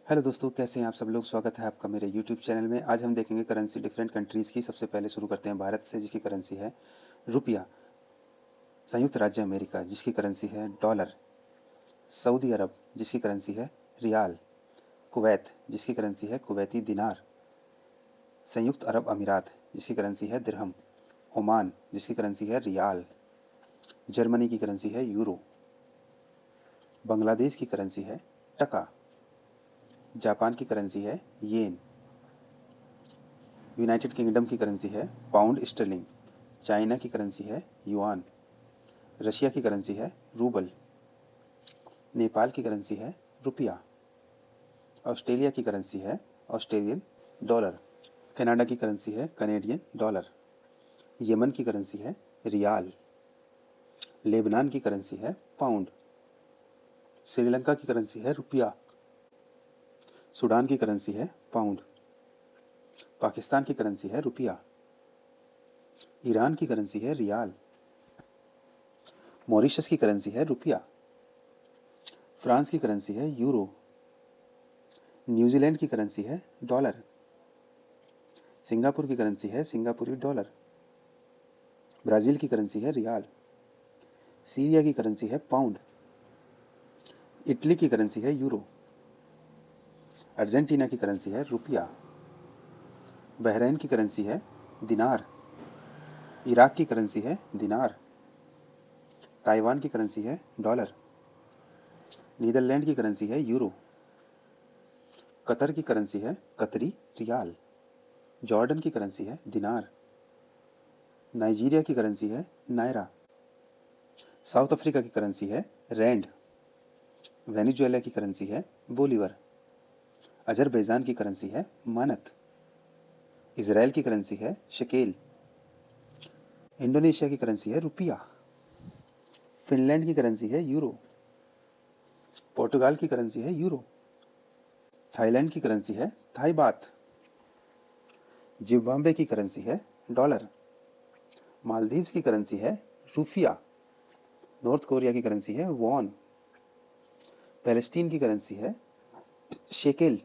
Hello दोस्तों, कैसे हैं आप सब लोग। स्वागत है आपका मेरे यूट्यूब चैनल में। आज हम देखेंगे करेंसी डिफरेंट कंट्रीज़ की। सबसे पहले शुरू करते हैं भारत से, जिसकी करेंसी है रुपया। संयुक्त राज्य अमेरिका, जिसकी करेंसी है डॉलर। सऊदी अरब, जिसकी करेंसी है रियाल। कुवैत, जिसकी करेंसी है कुवैती दिनार। संयुक्त अरब अमीरात, जिसकी करेंसी है दिरहम। ओमान, जिसकी करेंसी है रियाल। जर्मनी की करेंसी है यूरो। बांग्लादेश की करेंसी है टका। जापान की करेंसी है येन। यूनाइटेड किंगडम की करेंसी है पाउंड स्टर्लिंग। चाइना की करेंसी है युआन। रशिया की करेंसी है रूबल। नेपाल की करेंसी है रुपया। ऑस्ट्रेलिया की करेंसी है ऑस्ट्रेलियन डॉलर। कनाडा की करेंसी है कनेडियन डॉलर। यमन की करेंसी है रियाल। लेबनान की करेंसी है पाउंड। श्रीलंका की करेंसी है रुपया। सूडान की करेंसी है पाउंड। पाकिस्तान की करेंसी है रुपया। ईरान की करेंसी है रियाल। मॉरिशस की करेंसी है रुपया। फ्रांस की करेंसी है यूरो। न्यूजीलैंड की करेंसी है डॉलर। सिंगापुर की करेंसी है सिंगापुरी डॉलर। ब्राज़ील की करेंसी है रियाल। सीरिया की करेंसी है पाउंड। इटली की करेंसी है यूरो। अर्जेंटीना की करेंसी है रुपया। बहरीन की करेंसी है दिनार। इराक की करेंसी है दिनार। ताइवान की करेंसी है डॉलर। नीदरलैंड की करेंसी है यूरो। कतर की करेंसी है कतरी रियाल। जॉर्डन की करेंसी है दिनार। नाइजीरिया की करेंसी है नायरा। साउथ अफ्रीका की करेंसी है रैंड। वेनेजुएला की करेंसी है बोलीवर। अजरबैजान की करेंसी है मानत। इसराइल की करेंसी है शकेल। इंडोनेशिया की करेंसी है रुपया। फिनलैंड की करेंसी है यूरो। पोर्टुगाल की करेंसी है यूरो। थाईलैंड की करेंसी है थाई बात। जिम्बाब्वे की करेंसी है डॉलर। मालदीव्स की करेंसी है रूफिया। नॉर्थ कोरिया की करेंसी है वॉन। पैलेस्टीन की करेंसी है शेकेल।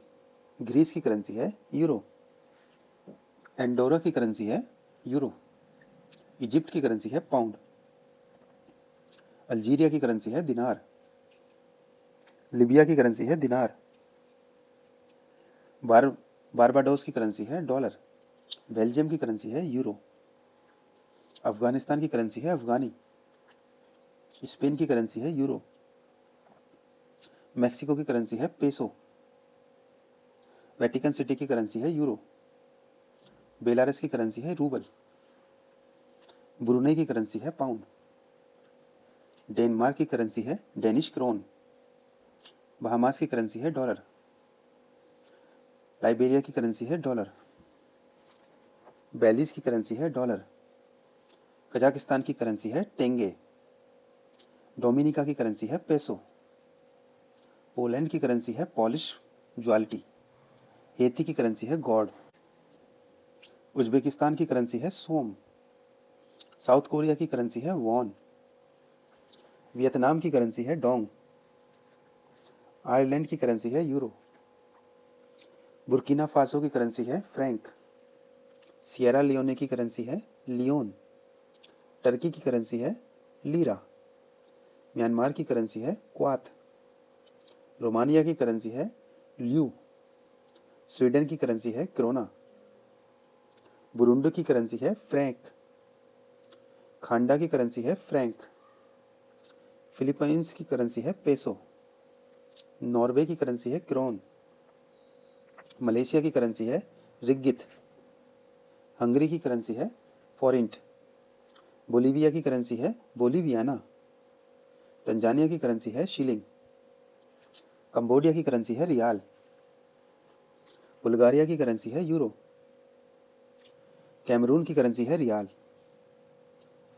ग्रीस की करेंसी है यूरो। एंडोरा की करेंसी है यूरो। इजिप्ट की करेंसी है पाउंड। अल्जीरिया की करेंसी है दिनार। लिबिया की करेंसी है दिनार। बार बारबाडोस की करेंसी है डॉलर। बेल्जियम की करेंसी है यूरो। अफगानिस्तान की करेंसी है अफगानी। स्पेन की करेंसी है यूरो। मैक्सिको की करेंसी है पेसो। वेटिकन सिटी की करेंसी है यूरो। बेलारस की करेंसी है रूबल। ब्रुनेई की करेंसी है पाउंड। डेनमार्क की करेंसी है डेनिश क्रोन। बहामास की करेंसी है डॉलर। लाइबेरिया की करेंसी है डॉलर। बेलीज की करेंसी है डॉलर। कजाकिस्तान की करेंसी है टेंगे। डोमिनिका की करेंसी है पेसो। पोलैंड की करेंसी है पॉलिश ज्वाल्टी। हेती की करेंसी है गॉड। उज्बेकिस्तान की करेंसी है सोम। साउथ कोरिया की करेंसी है वॉन। वियतनाम की करेंसी है डोंग। आयरलैंड की करेंसी है यूरो। बुर्किना फासो की करेंसी है फ्रैंक। सियरा लियोने की करेंसी है लियोन। टर्की की करेंसी है लीरा। म्यांमार की करेंसी है क्वात। रोमानिया की करेंसी है ल्यू। स्वीडन की करेंसी है क्रोना। बुरुंडी की करेंसी है फ्रैंक। खांडा की करेंसी है फ्रैंक। फिलीपींस की करेंसी है पेसो। नॉर्वे की करेंसी है क्रोन। मलेशिया की करेंसी है रिग्गित। हंगरी की करेंसी है फॉरिंट। बोलीविया की करेंसी है बोलीवियाना। तंजानिया की करेंसी है शिलिंग। कंबोडिया की करेंसी है रियाल। बुल्गारिया की करेंसी है यूरो। कैमरून की करेंसी है रियाल।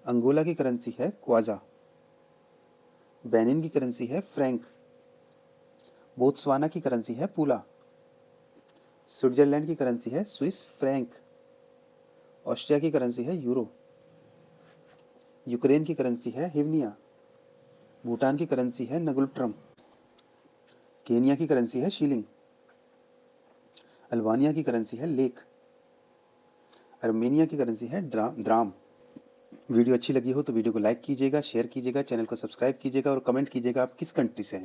अंगोला की करेंसी है क्वाजा। बेनिन की करेंसी है फ्रैंक। बोत्सवाना की करेंसी है पूला। स्विट्जरलैंड की करेंसी है स्विस फ्रैंक। ऑस्ट्रिया की करेंसी है यूरो। यूक्रेन की करेंसी है हिवनिया। भूटान की करेंसी है नगुल्ट्रम। केनिया की करेंसी है शिलिंग। अल्बानिया की करेंसी है लेक। अर्मेनिया की करेंसी है द्राम। वीडियो अच्छी लगी हो तो वीडियो को लाइक कीजिएगा, शेयर कीजिएगा, चैनल को सब्सक्राइब कीजिएगा और कमेंट कीजिएगा आप किस कंट्री से हैं।